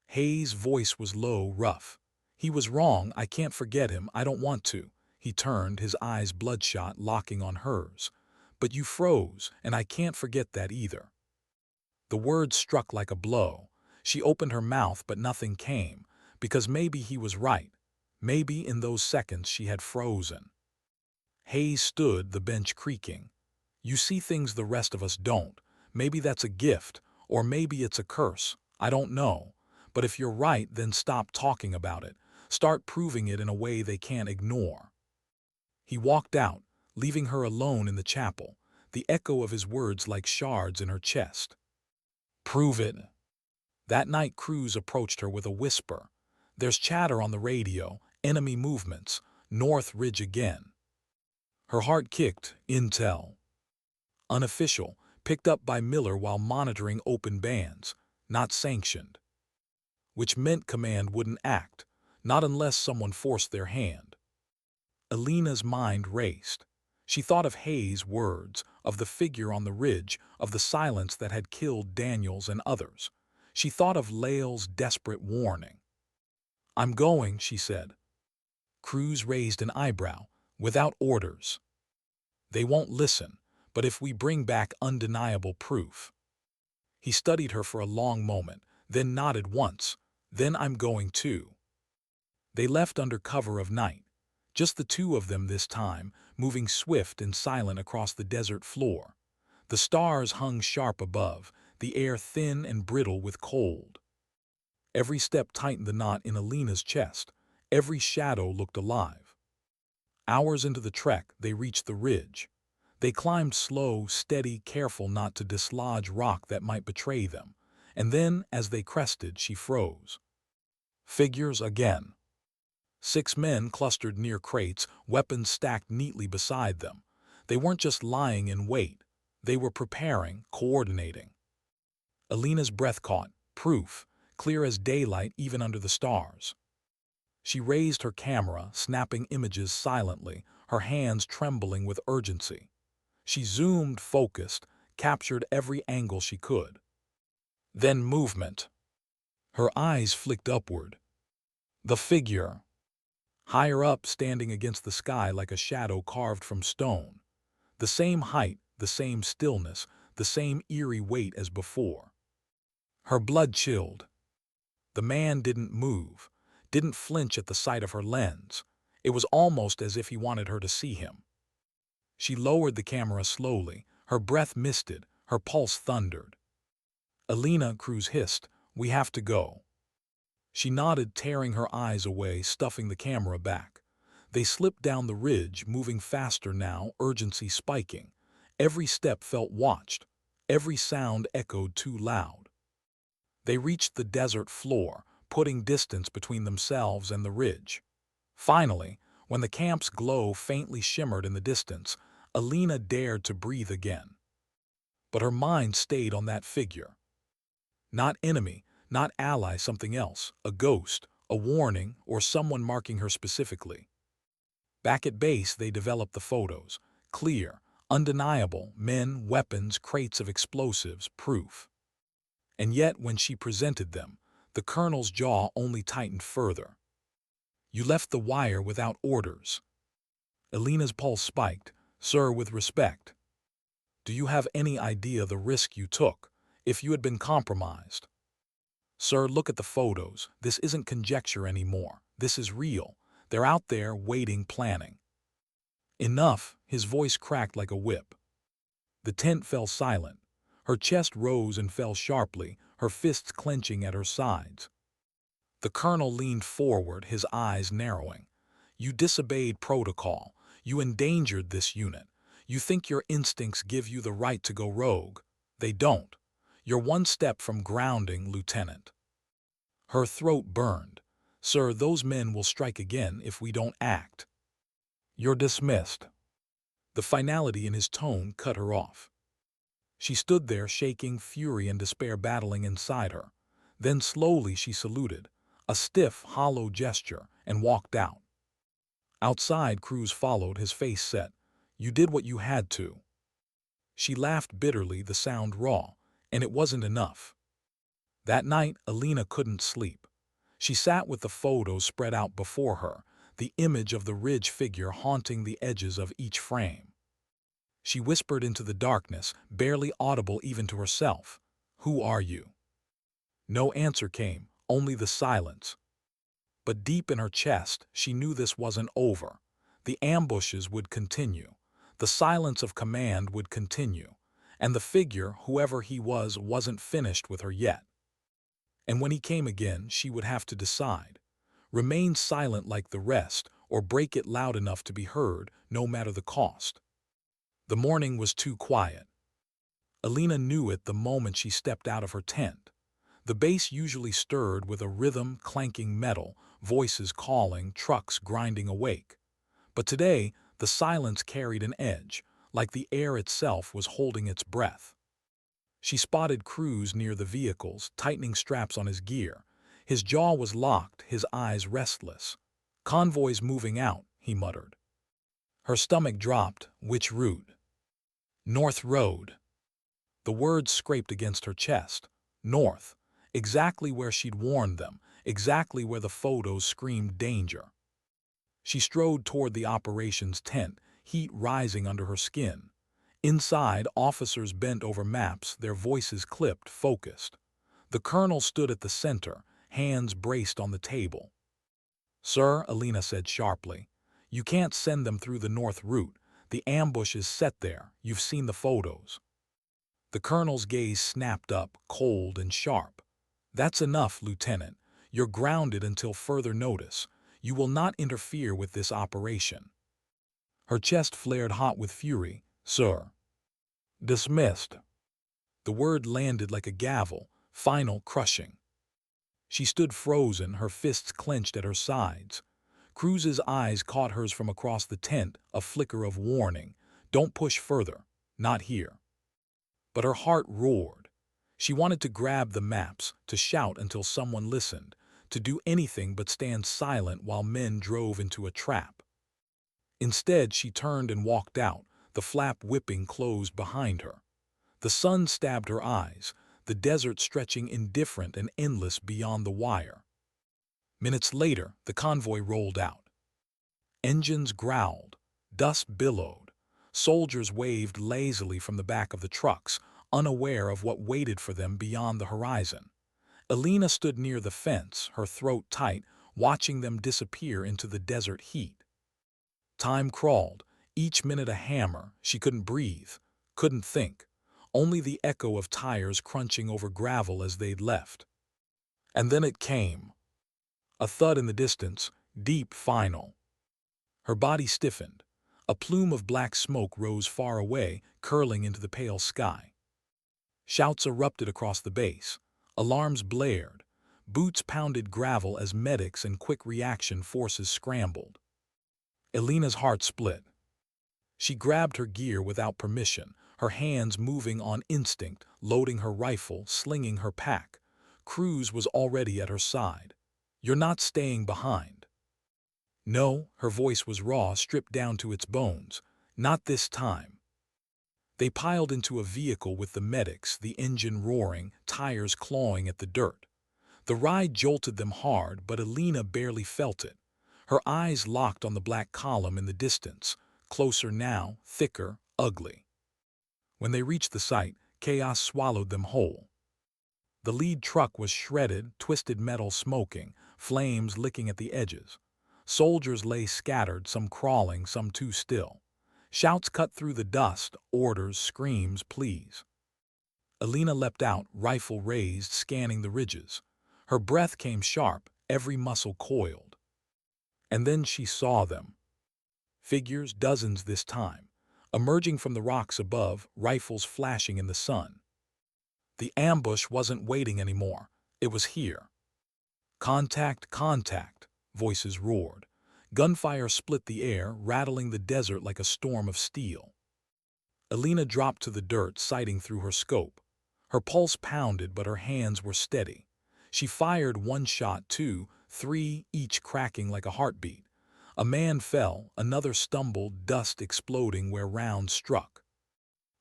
Hayes' voice was low, rough. "He was wrong. I can't forget him. I don't want to." He turned, his eyes bloodshot, locking on hers. "But you froze, and I can't forget that either." The words struck like a blow. She opened her mouth, but nothing came, because maybe he was right. Maybe in those seconds she had frozen. Hayes stood, the bench creaking. "You see things the rest of us don't. Maybe that's a gift, or maybe it's a curse. I don't know. But if you're right, then stop talking about it. Start proving it in a way they can't ignore." He walked out, leaving her alone in the chapel, the echo of his words like shards in her chest. "Prove it." That night Cruz approached her with a whisper. "There's chatter on the radio, enemy movements, North Ridge again." Her heart kicked. Intel. Unofficial, picked up by Miller while monitoring open bands, not sanctioned. Which meant command wouldn't act. Not unless someone forced their hand. Elena's mind raced. She thought of Hayes' words, of the figure on the ridge, of the silence that had killed Daniels and others. She thought of Lael's desperate warning. "I'm going," she said. Cruz raised an eyebrow. "Without orders." "They won't listen, but if we bring back undeniable proof." He studied her for a long moment, then nodded once. "Then I'm going too." They left under cover of night. Just the two of them this time, moving swift and silent across the desert floor. The stars hung sharp above, the air thin and brittle with cold. Every step tightened the knot in Elena's chest. Every shadow looked alive. Hours into the trek, they reached the ridge. They climbed slow, steady, careful not to dislodge rock that might betray them. And then, as they crested, she froze. Figures again. 6 men clustered near crates, weapons stacked neatly beside them. They weren't just lying in wait. They were preparing, coordinating. Elena's breath caught. Proof, clear as daylight even under the stars. She raised her camera, snapping images silently, her hands trembling with urgency. She zoomed, focused, captured every angle she could. Then movement. Her eyes flicked upward. The figure. Higher up, standing against the sky like a shadow carved from stone. The same height, the same stillness, the same eerie weight as before. Her blood chilled. The man didn't move, didn't flinch at the sight of her lens. It was almost as if he wanted her to see him. She lowered the camera slowly, her breath misted, her pulse thundered. "Elena," Cruz hissed, "we have to go." She nodded, tearing her eyes away, stuffing the camera back. They slipped down the ridge, moving faster now, urgency spiking. Every step felt watched. Every sound echoed too loud. They reached the desert floor, putting distance between themselves and the ridge. Finally, when the camp's glow faintly shimmered in the distance, Elena dared to breathe again. But her mind stayed on that figure. Not enemy, not ally, something else, a ghost, a warning, or someone marking her specifically. Back at base, they developed the photos. Clear, undeniable, men, weapons, crates of explosives, proof. And yet, when she presented them, the colonel's jaw only tightened further. "You left the wire without orders." Elena's pulse spiked. "Sir, with respect. Do you have any idea the risk you took, if you had been compromised?" "Sir, look at the photos. This isn't conjecture anymore. This is real. They're out there, waiting, planning." "Enough," his voice cracked like a whip. The tent fell silent. Her chest rose and fell sharply, her fists clenching at her sides. The colonel leaned forward, his eyes narrowing. "You disobeyed protocol. You endangered this unit. You think your instincts give you the right to go rogue. They don't. You're one step from grounding, Lieutenant." Her throat burned. "Sir, those men will strike again if we don't act." "You're dismissed." The finality in his tone cut her off. She stood there, shaking, fury and despair battling inside her. Then slowly she saluted, a stiff, hollow gesture, and walked out. Outside, Cruz followed, his face set. "You did what you had to." She laughed bitterly, the sound raw, and it wasn't enough. That night, Elena couldn't sleep. She sat with the photos spread out before her, the image of the ridge figure haunting the edges of each frame. She whispered into the darkness, barely audible even to herself, "Who are you?" No answer came, only the silence. But deep in her chest, she knew this wasn't over. The ambushes would continue. The silence of command would continue. And the figure, whoever he was, wasn't finished with her yet. And when he came again, she would have to decide. Remain silent like the rest, or break it loud enough to be heard, no matter the cost. The morning was too quiet. Elena knew it the moment she stepped out of her tent. The base usually stirred with a rhythm, clanking metal, voices calling, trucks grinding awake. But today, the silence carried an edge, like the air itself was holding its breath. She spotted Cruz near the vehicles, tightening straps on his gear. His jaw was locked, his eyes restless. "Convoy's moving out," he muttered. Her stomach dropped. "Which route?" "North Road." The words scraped against her chest. North. Exactly where she'd warned them, exactly where the photos screamed danger. She strode toward the operations tent, heat rising under her skin. Inside, officers bent over maps, their voices clipped, focused. The colonel stood at the center, hands braced on the table. "Sir," Elena said sharply, "you can't send them through the north route. The ambush is set there. You've seen the photos." The colonel's gaze snapped up, cold and sharp. "That's enough, Lieutenant. You're grounded until further notice. You will not interfere with this operation." Her chest flared hot with fury. "Sir." "Dismissed." The word landed like a gavel, final, crushing. She stood frozen, her fists clenched at her sides. Cruz's eyes caught hers from across the tent, a flicker of warning. "Don't push further. Not here." But her heart roared. She wanted to grab the maps, to shout until someone listened, to do anything but stand silent while men drove into a trap. Instead, she turned and walked out, the flap whipping closed behind her. The sun stabbed her eyes, the desert stretching indifferent and endless beyond the wire. Minutes later, the convoy rolled out. Engines growled, dust billowed. Soldiers waved lazily from the back of the trucks, unaware of what waited for them beyond the horizon. Elena stood near the fence, her throat tight, watching them disappear into the desert heat. Time crawled, each minute a hammer. She couldn't breathe, couldn't think. Only the echo of tires crunching over gravel as they'd left. And then it came. A thud in the distance, deep, final. Her body stiffened. A plume of black smoke rose far away, curling into the pale sky. Shouts erupted across the base. Alarms blared. Boots pounded gravel as medics and quick reaction forces scrambled. Elena's heart split. She grabbed her gear without permission, her hands moving on instinct, loading her rifle, slinging her pack. Cruz was already at her side. "You're not staying behind." "No," her voice was raw, stripped down to its bones. "Not this time." They piled into a vehicle with the medics, the engine roaring, tires clawing at the dirt. The ride jolted them hard, but Elena barely felt it. Her eyes locked on the black column in the distance, closer now, thicker, ugly. When they reached the site, chaos swallowed them whole. The lead truck was shredded, twisted metal smoking, flames licking at the edges. Soldiers lay scattered, some crawling, some too still. Shouts cut through the dust, orders, screams, pleas. Elena leapt out, rifle raised, scanning the ridges. Her breath came sharp, every muscle coiled. And then she saw them. Figures, dozens this time, emerging from the rocks above, rifles flashing in the sun. The ambush wasn't waiting anymore. It was here. "Contact, contact," voices roared. Gunfire split the air, rattling the desert like a storm of steel. Elena dropped to the dirt, sighting through her scope. Her pulse pounded, but her hands were steady. She fired one shot, two, three, each cracking like a heartbeat. A man fell, another stumbled, dust exploding where rounds struck.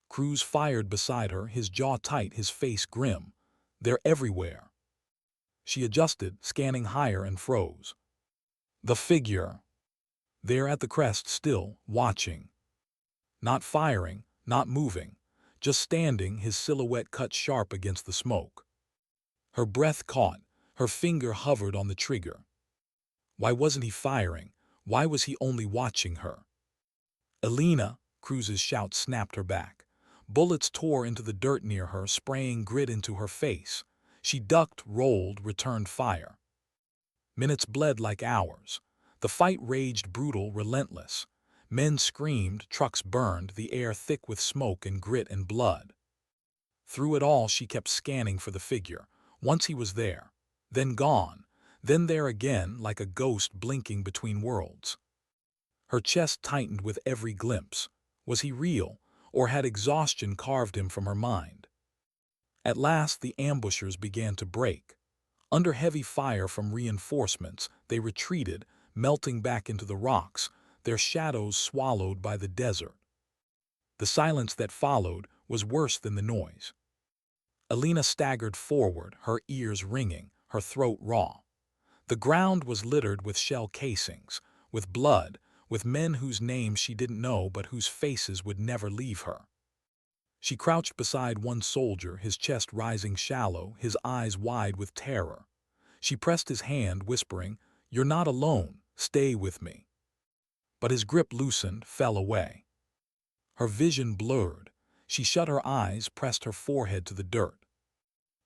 Cruz fired beside her, his jaw tight, his face grim. "They're everywhere." She adjusted, scanning higher, and froze. The figure. There at the crest, still, watching. Not firing, not moving, just standing, his silhouette cut sharp against the smoke. Her breath caught, her finger hovered on the trigger. Why wasn't he firing? Why was he only watching her? "Elena!" Cruz's shout snapped her back. Bullets tore into the dirt near her, spraying grit into her face. She ducked, rolled, returned fire. Minutes bled like hours. The fight raged, brutal, relentless. Men screamed, trucks burned, the air thick with smoke and grit and blood. Through it all, she kept scanning for the figure. Once he was there, then gone, then there again, like a ghost blinking between worlds. Her chest tightened with every glimpse. Was he real, or had exhaustion carved him from her mind? At last, the ambushers began to break. Under heavy fire from reinforcements, they retreated, melting back into the rocks, their shadows swallowed by the desert. The silence that followed was worse than the noise. Elena staggered forward, her ears ringing, her throat raw. The ground was littered with shell casings, with blood, with men whose names she didn't know but whose faces would never leave her. She crouched beside one soldier, his chest rising shallow, his eyes wide with terror. She pressed his hand, whispering, "You're not alone, stay with me." But his grip loosened, fell away. Her vision blurred. She shut her eyes, pressed her forehead to the dirt.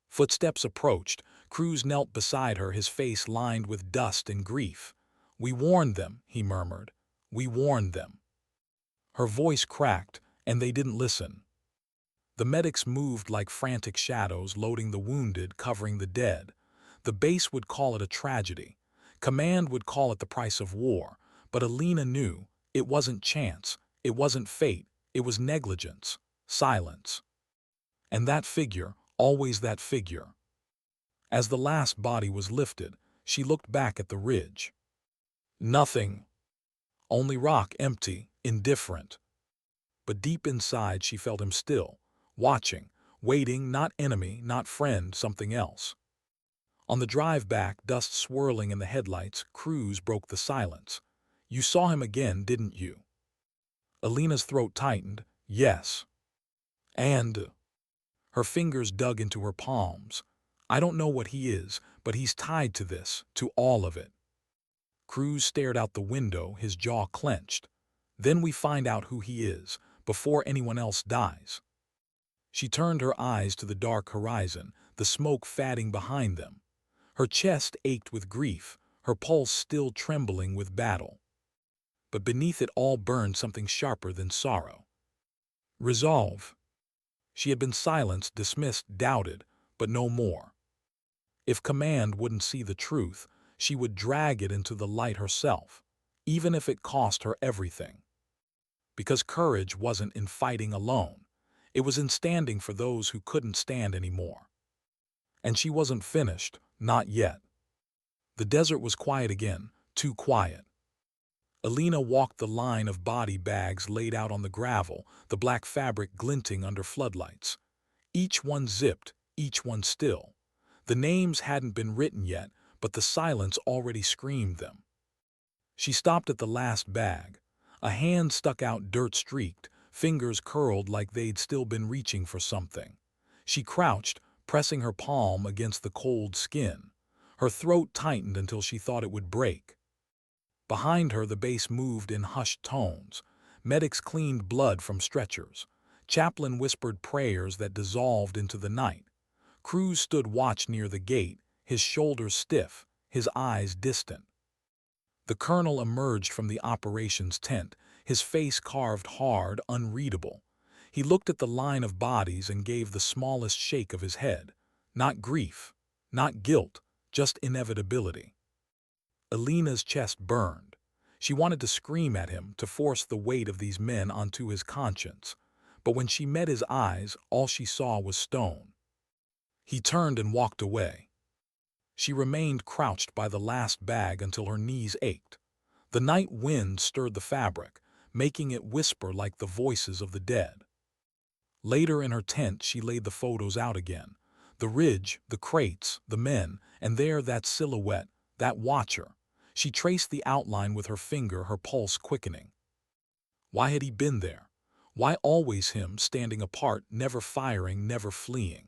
Footsteps approached. Cruz knelt beside her, his face lined with dust and grief. "We warned them," he murmured. "We warned them." Her voice cracked, and they didn't listen. The medics moved like frantic shadows, loading the wounded, covering the dead. The base would call it a tragedy. Command would call it the price of war. But Elena knew it wasn't chance, it wasn't fate, it was negligence, silence. And that figure, always that figure. As the last body was lifted, she looked back at the ridge. Nothing. Only rock, empty, indifferent. But deep inside she felt him still, watching, waiting, not enemy, not friend, something else. On the drive back, dust swirling in the headlights, Cruz broke the silence. "You saw him again, didn't you?" Elena's throat tightened. "Yes." "And?" Her fingers dug into her palms. "I don't know what he is, but he's tied to this, to all of it." Cruz stared out the window, his jaw clenched. "Then we find out who he is, before anyone else dies." She turned her eyes to the dark horizon, the smoke fatting behind them. Her chest ached with grief, her pulse still trembling with battle. But beneath it all burned something sharper than sorrow. Resolve. She had been silenced, dismissed, doubted, but no more. If command wouldn't see the truth, she would drag it into the light herself, even if it cost her everything. Because courage wasn't in fighting alone. It was in standing for those who couldn't stand anymore. And she wasn't finished, not yet. The desert was quiet again, too quiet. Elena walked the line of body bags laid out on the gravel, the black fabric glinting under floodlights. Each one zipped, each one still. The names hadn't been written yet, but the silence already screamed them. She stopped at the last bag. A hand stuck out dirt-streaked, fingers curled like they'd still been reaching for something. She crouched, pressing her palm against the cold skin. Her throat tightened until she thought it would break. Behind her, the base moved in hushed tones. Medics cleaned blood from stretchers. Chaplain whispered prayers that dissolved into the night. Cruz stood watch near the gate, his shoulders stiff, his eyes distant. The colonel emerged from the operations tent, his face carved hard, unreadable. He looked at the line of bodies and gave the smallest shake of his head. Not grief, not guilt, just inevitability. Elena's chest burned. She wanted to scream at him, to force the weight of these men onto his conscience. But when she met his eyes, all she saw was stone. He turned and walked away. She remained crouched by the last bag until her knees ached. The night wind stirred the fabric, making it whisper like the voices of the dead. Later in her tent, she laid the photos out again. The ridge, the crates, the men, and there that silhouette, that watcher. She traced the outline with her finger, her pulse quickening. Why had he been there? Why always him, standing apart, never firing, never fleeing?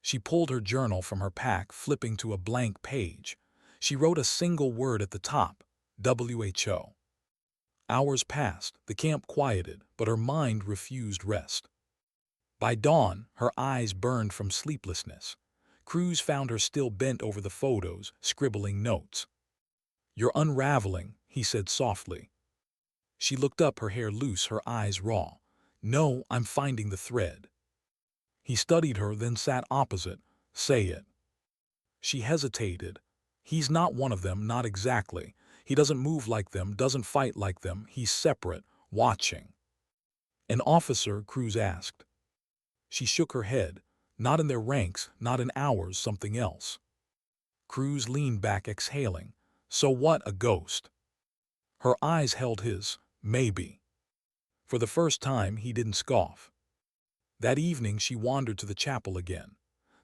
She pulled her journal from her pack, flipping to a blank page. She wrote a single word at the top, WHO. Hours passed, the camp quieted, but her mind refused rest. By dawn, her eyes burned from sleeplessness. Cruz found her still bent over the photos, scribbling notes. "You're unraveling," he said softly. She looked up, her hair loose, her eyes raw. "No, I'm finding the thread." He studied her, then sat opposite. "Say it." She hesitated. "He's not one of them, not exactly. He doesn't move like them, doesn't fight like them. He's separate, watching." "An officer?" Cruz asked. She shook her head. "Not in their ranks, not in ours, something else." Cruz leaned back, exhaling. So what, a ghost? Her eyes held his. Maybe. For the first time, he didn't scoff. That evening, she wandered to the chapel again.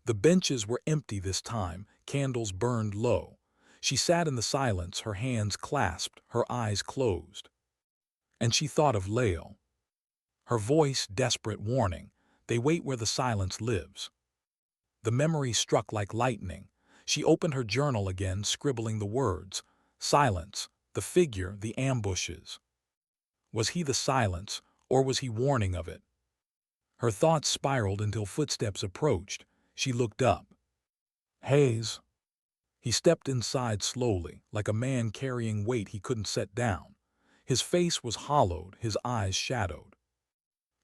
The benches were empty this time, candles burned low. She sat in the silence, her hands clasped, her eyes closed. And she thought of Leo. Her voice, desperate warning. They wait where the silence lives. The memory struck like lightning. She opened her journal again, scribbling the words. Silence, the figure, the ambushes. Was he the silence, or was he warning of it? Her thoughts spiraled until footsteps approached. She looked up. Hayes. He stepped inside slowly, like a man carrying weight he couldn't set down. His face was hollowed, his eyes shadowed.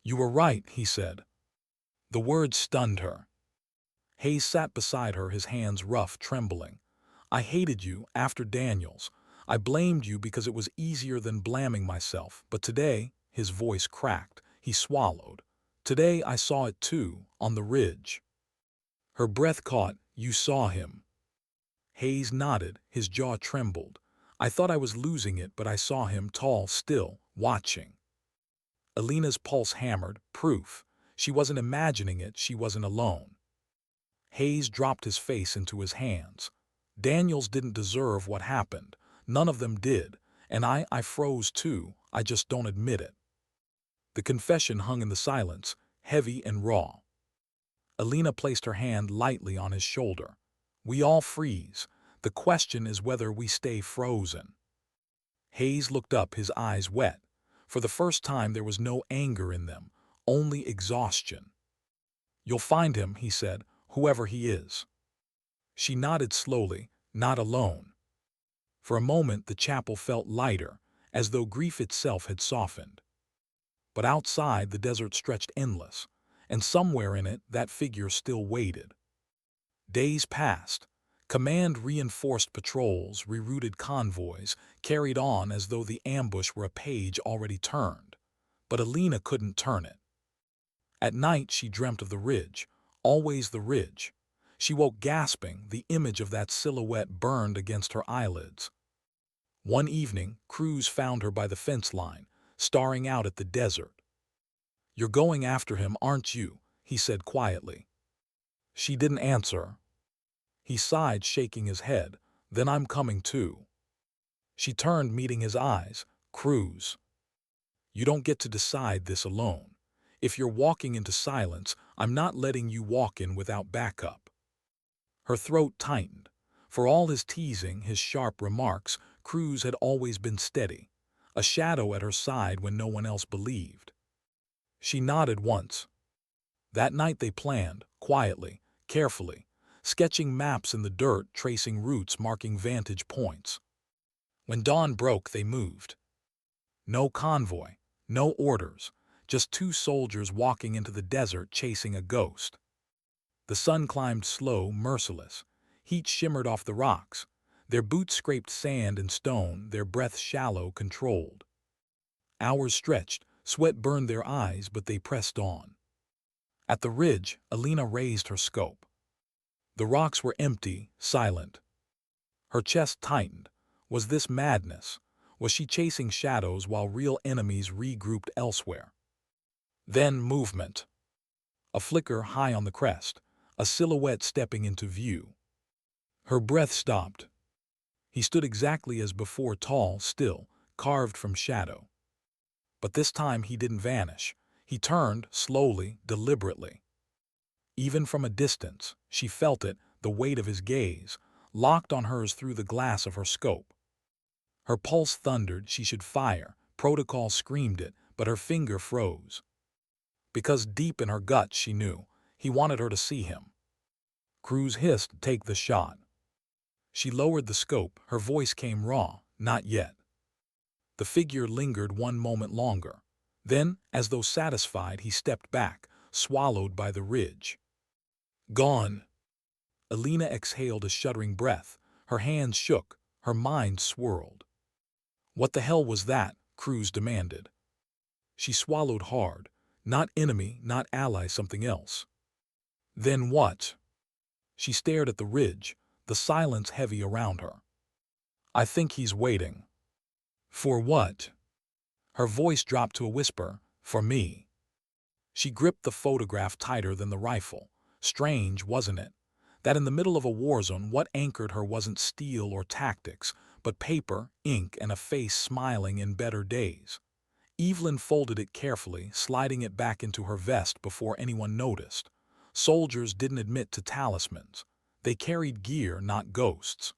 You were right, he said. The words stunned her. Hayes sat beside her, his hands rough, trembling. I hated you after Daniels. I blamed you because it was easier than blaming myself. But today, his voice cracked. He swallowed. Today I saw it too, on the ridge. Her breath caught. You saw him. Hayes nodded, his jaw trembled. I thought I was losing it, but I saw him, tall, still, watching. Elena's pulse hammered, proof. She wasn't imagining it, she wasn't alone. Hayes dropped his face into his hands. Daniels didn't deserve what happened. None of them did. And I froze too. I just don't admit it. The confession hung in the silence, heavy and raw. Elena placed her hand lightly on his shoulder. We all freeze. The question is whether we stay frozen. Hayes looked up, his eyes wet. For the first time there was no anger in them, only exhaustion. You'll find him, he said, whoever he is. She nodded slowly, not alone. For a moment the chapel felt lighter, as though grief itself had softened. But outside the desert stretched endless, and somewhere in it that figure still waited. Days passed. Command reinforced patrols, rerouted convoys, carried on as though the ambush were a page already turned. But Elena couldn't turn it. At night she dreamt of the ridge, always the ridge. She woke gasping, the image of that silhouette burned against her eyelids. One evening, Cruz found her by the fence line, staring out at the desert. You're going after him, aren't you? He said quietly. She didn't answer. He sighed, shaking his head. Then I'm coming too. She turned, meeting his eyes. Cruz. You don't get to decide this alone. If you're walking into silence, I'm not letting you walk in without backup. Her throat tightened. For all his teasing, his sharp remarks, Cruz had always been steady, a shadow at her side when no one else believed. She nodded once. That night they planned, quietly, carefully, sketching maps in the dirt, tracing routes, marking vantage points. When dawn broke, they moved. No convoy, no orders, just two soldiers walking into the desert chasing a ghost. The sun climbed slow, merciless. Heat shimmered off the rocks. Their boots scraped sand and stone, their breath shallow, controlled. Hours stretched, sweat burned their eyes, but they pressed on. At the ridge, Elena raised her scope. The rocks were empty, silent. Her chest tightened. Was this madness? Was she chasing shadows while real enemies regrouped elsewhere? Then movement. A flicker high on the crest, a silhouette stepping into view. Her breath stopped. He stood exactly as before, tall, still, carved from shadow. But this time he didn't vanish. He turned, slowly, deliberately. Even from a distance, she felt it, the weight of his gaze, locked on hers through the glass of her scope. Her pulse thundered, she should fire, protocol screamed it, but her finger froze. Because deep in her gut she knew, he wanted her to see him. Cruz hissed, take the shot. She lowered the scope, her voice came raw, not yet. The figure lingered one moment longer. Then, as though satisfied, he stepped back, swallowed by the ridge. Gone. Elena exhaled a shuddering breath. Her hands shook, her mind swirled. What the hell was that? Cruz demanded. She swallowed hard. Not enemy, not ally, something else. Then what? She stared at the ridge. the silence heavy around her. "I think he's waiting." "For what?" Her voice dropped to a whisper. "For me." She gripped the photograph tighter than the rifle. Strange, wasn't it? That in the middle of a war zone, what anchored her wasn't steel or tactics, but paper, ink, and a face smiling in better days. Evelyn folded it carefully, sliding it back into her vest before anyone noticed. Soldiers didn't admit to talismans. They carried gear, not ghosts.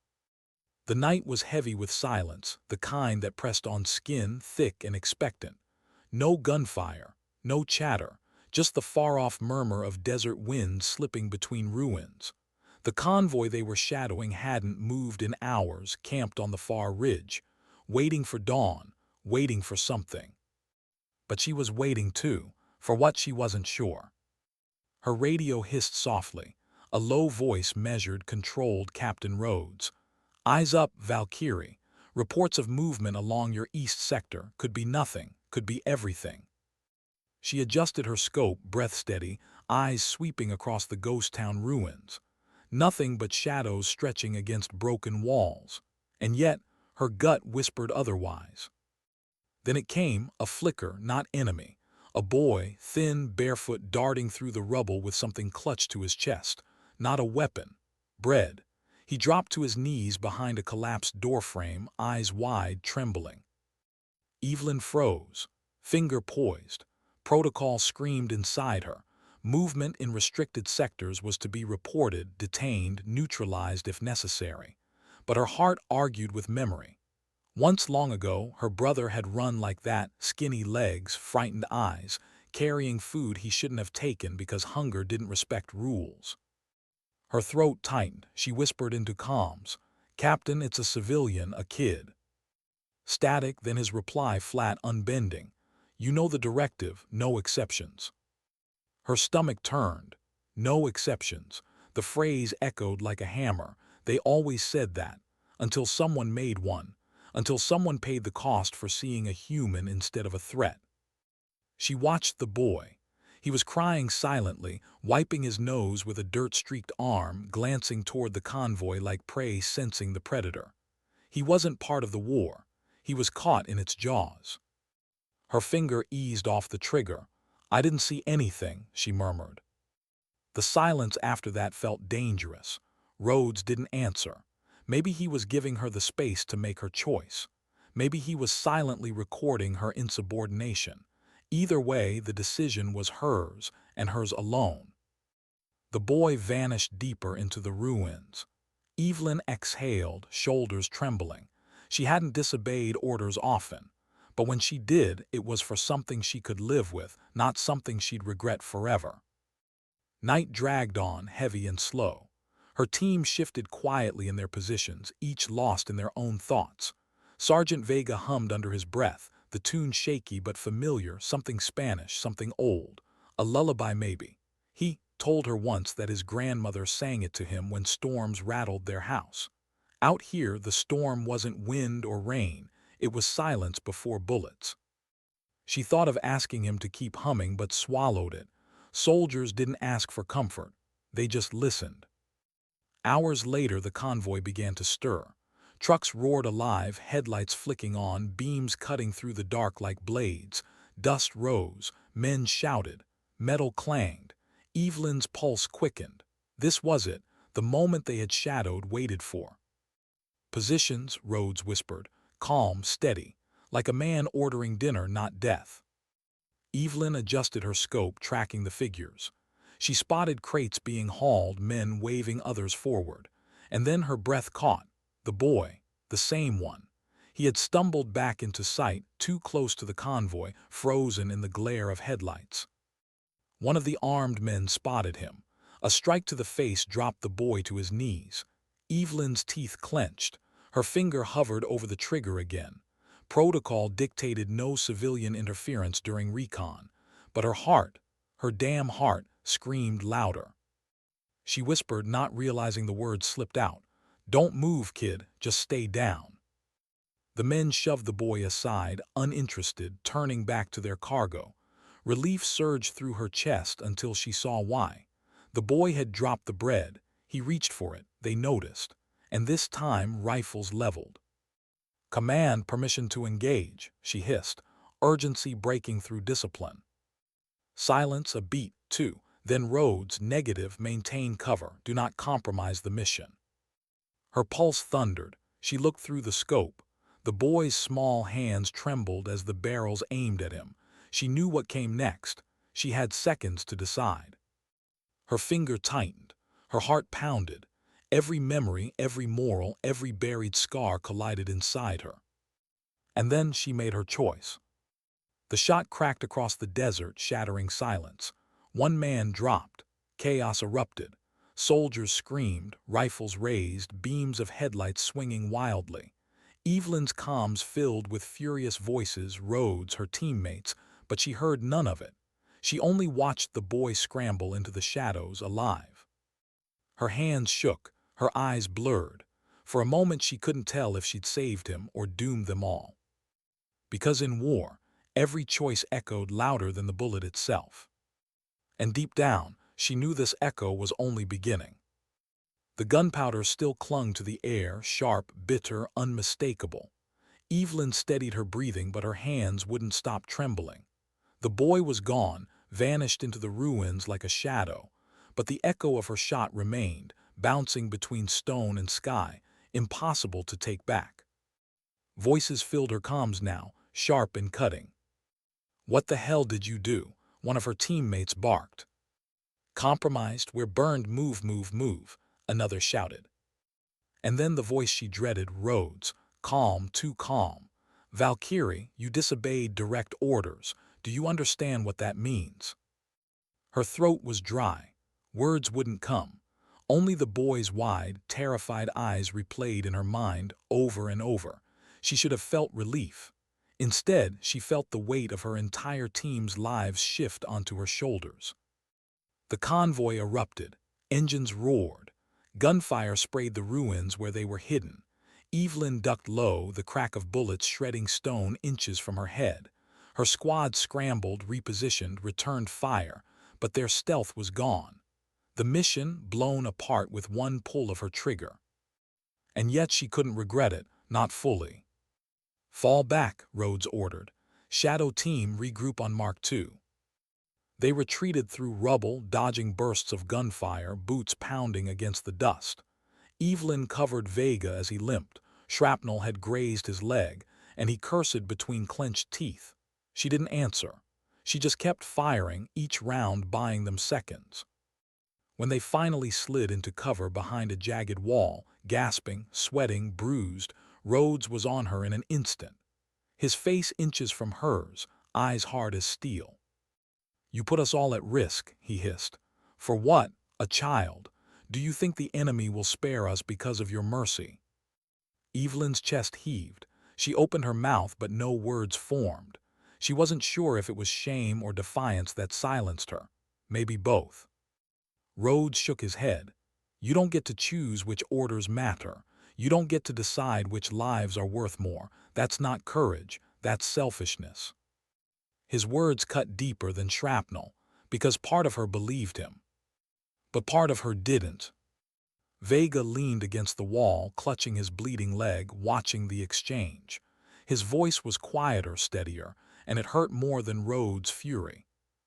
The night was heavy with silence, the kind that pressed on skin, thick and expectant. No gunfire, no chatter, just the far-off murmur of desert winds slipping between ruins. The convoy they were shadowing hadn't moved in hours, camped on the far ridge, waiting for dawn, waiting for something. But she was waiting too, for what she wasn't sure. Her radio hissed softly. A low voice measured, controlled Captain Rhodes. "Eyes up, Valkyrie. Reports of movement along your east sector. Could be nothing, could be everything." She adjusted her scope, breath steady, eyes sweeping across the ghost town ruins. Nothing but shadows stretching against broken walls. And yet, her gut whispered otherwise. Then it came, a flicker, not enemy. A boy, thin, barefoot, darting through the rubble with something clutched to his chest. Not a weapon. Bread. He dropped to his knees behind a collapsed doorframe, eyes wide, trembling. Evelyn froze, finger poised. Protocol screamed inside her. Movement in restricted sectors was to be reported, detained, neutralized if necessary. But her heart argued with memory. Once long ago, her brother had run like that, skinny legs, frightened eyes, carrying food he shouldn't have taken because hunger didn't respect rules. Her throat tightened. She whispered into comms, "Captain, it's a civilian, a kid." Static, then his reply flat, unbending. "You know the directive, no exceptions." Her stomach turned. No exceptions. The phrase echoed like a hammer. They always said that. Until someone made one. Until someone paid the cost for seeing a human instead of a threat. She watched the boy. He was crying silently, wiping his nose with a dirt-streaked arm, glancing toward the convoy like prey sensing the predator. He wasn't part of the war. He was caught in its jaws. Her finger eased off the trigger. "I didn't see anything," she murmured. The silence after that felt dangerous. Rhodes didn't answer. Maybe he was giving her the space to make her choice. Maybe he was silently recording her insubordination. Either way, the decision was hers, and hers alone. The boy vanished deeper into the ruins. Evelyn exhaled, shoulders trembling. She hadn't disobeyed orders often. But when she did, it was for something she could live with, not something she'd regret forever. Night dragged on, heavy and slow. Her team shifted quietly in their positions, each lost in their own thoughts. Sergeant Vega hummed under his breath, the tune shaky but familiar, something Spanish, something old. A lullaby maybe. He told her once that his grandmother sang it to him when storms rattled their house. Out here, the storm wasn't wind or rain. It was silence before bullets. She thought of asking him to keep humming but swallowed it. Soldiers didn't ask for comfort. They just listened. Hours later, the convoy began to stir. Trucks roared alive, headlights flicking on, beams cutting through the dark like blades. Dust rose, men shouted, metal clanged. Evelyn's pulse quickened. This was it, the moment they had shadowed, waited for. "Positions," Rhodes whispered, calm, steady, like a man ordering dinner, not death. Evelyn adjusted her scope, tracking the figures. She spotted crates being hauled, men waving others forward. And then her breath caught. The boy, the same one. He had stumbled back into sight, too close to the convoy, frozen in the glare of headlights. One of the armed men spotted him. A strike to the face dropped the boy to his knees. Evelyn's teeth clenched. Her finger hovered over the trigger again. Protocol dictated no civilian interference during recon. But her heart, her damn heart, screamed louder. She whispered, not realizing the words slipped out. "Don't move, kid. Just stay down." The men shoved the boy aside, uninterested, turning back to their cargo. Relief surged through her chest until she saw why. The boy had dropped the bread. He reached for it, they noticed, and this time rifles leveled. "Command permission to engage," she hissed, urgency breaking through discipline. Silence a beat, too. Then Rhodes, negative, maintain cover, do not compromise the mission. Her pulse thundered. She looked through the scope. The boy's small hands trembled as the barrels aimed at him. She knew what came next. She had seconds to decide. Her finger tightened. Her heart pounded. Every memory, every moral, every buried scar collided inside her. And then she made her choice. The shot cracked across the desert, shattering silence. One man dropped. Chaos erupted. Soldiers screamed, rifles raised, beams of headlights swinging wildly. Evelyn's comms filled with furious voices, Rhodes, her teammates, but she heard none of it. She only watched the boy scramble into the shadows, alive. Her hands shook, her eyes blurred. For a moment she couldn't tell if she'd saved him or doomed them all. Because in war, every choice echoed louder than the bullet itself. And deep down, she knew this echo was only beginning. The gunpowder still clung to the air, sharp, bitter, unmistakable. Evelyn steadied her breathing, but her hands wouldn't stop trembling. The boy was gone, vanished into the ruins like a shadow, but the echo of her shot remained, bouncing between stone and sky, impossible to take back. Voices filled her comms now, sharp and cutting. "What the hell did you do?" one of her teammates barked. "Compromised, we're burned, move, move, move," another shouted. And then the voice she dreaded, Rhodes, calm, too calm. "Valkyrie, you disobeyed direct orders. Do you understand what that means?" Her throat was dry. Words wouldn't come. Only the boy's wide, terrified eyes replayed in her mind over and over. She should have felt relief. Instead, she felt the weight of her entire team's lives shift onto her shoulders. The convoy erupted. Engines roared. Gunfire sprayed the ruins where they were hidden. Evelyn ducked low, the crack of bullets shredding stone inches from her head. Her squad scrambled, repositioned, returned fire, but their stealth was gone. The mission blown apart with one pull of her trigger. And yet she couldn't regret it, not fully. "Fall back," Rhodes ordered. "Shadow team regroup on Mark II." They retreated through rubble, dodging bursts of gunfire, boots pounding against the dust. Evelyn covered Vega as he limped. Shrapnel had grazed his leg, and he cursed between clenched teeth. She didn't answer. She just kept firing, each round buying them seconds. When they finally slid into cover behind a jagged wall, gasping, sweating, bruised, Rhodes was on her in an instant. His face inches from hers, eyes hard as steel. "You put us all at risk," he hissed. "For what? A child. Do you think the enemy will spare us because of your mercy?" Evelyn's chest heaved. She opened her mouth, but no words formed. She wasn't sure if it was shame or defiance that silenced her. Maybe both. Rhodes shook his head. "You don't get to choose which orders matter. You don't get to decide which lives are worth more. That's not courage, that's selfishness." His words cut deeper than shrapnel, because part of her believed him. But part of her didn't. Vega leaned against the wall, clutching his bleeding leg, watching the exchange. His voice was quieter, steadier, and it hurt more than Rhodes' fury.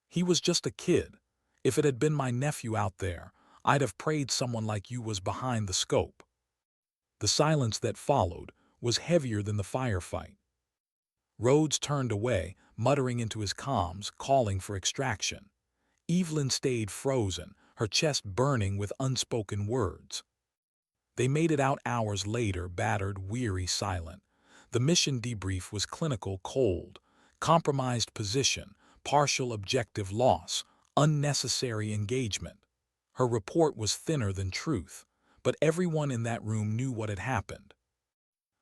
"He was just a kid. If it had been my nephew out there, I'd have prayed someone like you was behind the scope." The silence that followed was heavier than the firefight. Rhodes turned away, muttering into his comms, calling for extraction. Evelyn stayed frozen, her chest burning with unspoken words. They made it out hours later, battered, weary, silent. The mission debrief was clinical, cold. Compromised position, partial objective loss, unnecessary engagement. Her report was thinner than truth, but everyone in that room knew what had happened.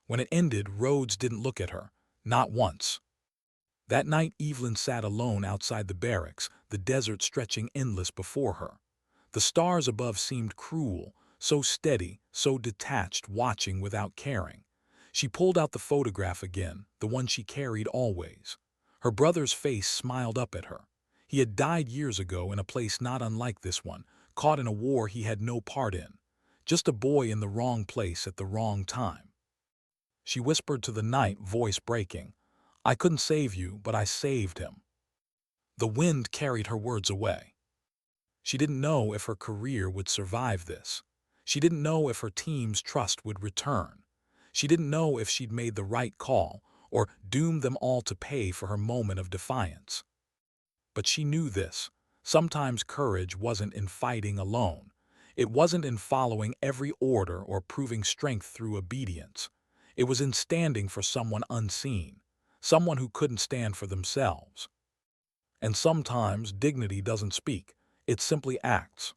When it ended, Rhodes didn't look at her, not once. That night, Evelyn sat alone outside the barracks, the desert stretching endless before her. The stars above seemed cruel, so steady, so detached, watching without caring. She pulled out the photograph again, the one she carried always. Her brother's face smiled up at her. He had died years ago in a place not unlike this one, caught in a war he had no part in. just a boy in the wrong place at the wrong time. She whispered to the night, voice breaking, "I couldn't save you, but I saved him." The wind carried her words away. She didn't know if her career would survive this. She didn't know if her team's trust would return. She didn't know if she'd made the right call or doomed them all to pay for her moment of defiance. But she knew this. Sometimes courage wasn't in fighting alone. It wasn't in following every order or proving strength through obedience. It was in standing for someone unseen, someone who couldn't stand for themselves. And sometimes dignity doesn't speak, it simply acts.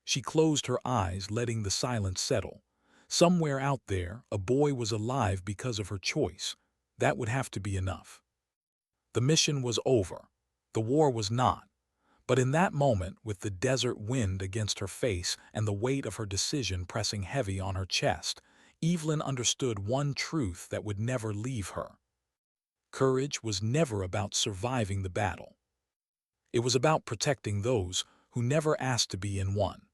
She closed her eyes, letting the silence settle. Somewhere out there, a boy was alive because of her choice. That would have to be enough. The mission was over. The war was not. But in that moment, with the desert wind against her face and the weight of her decision pressing heavy on her chest, Evelyn understood one truth that would never leave her. Courage was never about surviving the battle. It was about protecting those who never asked to be in one.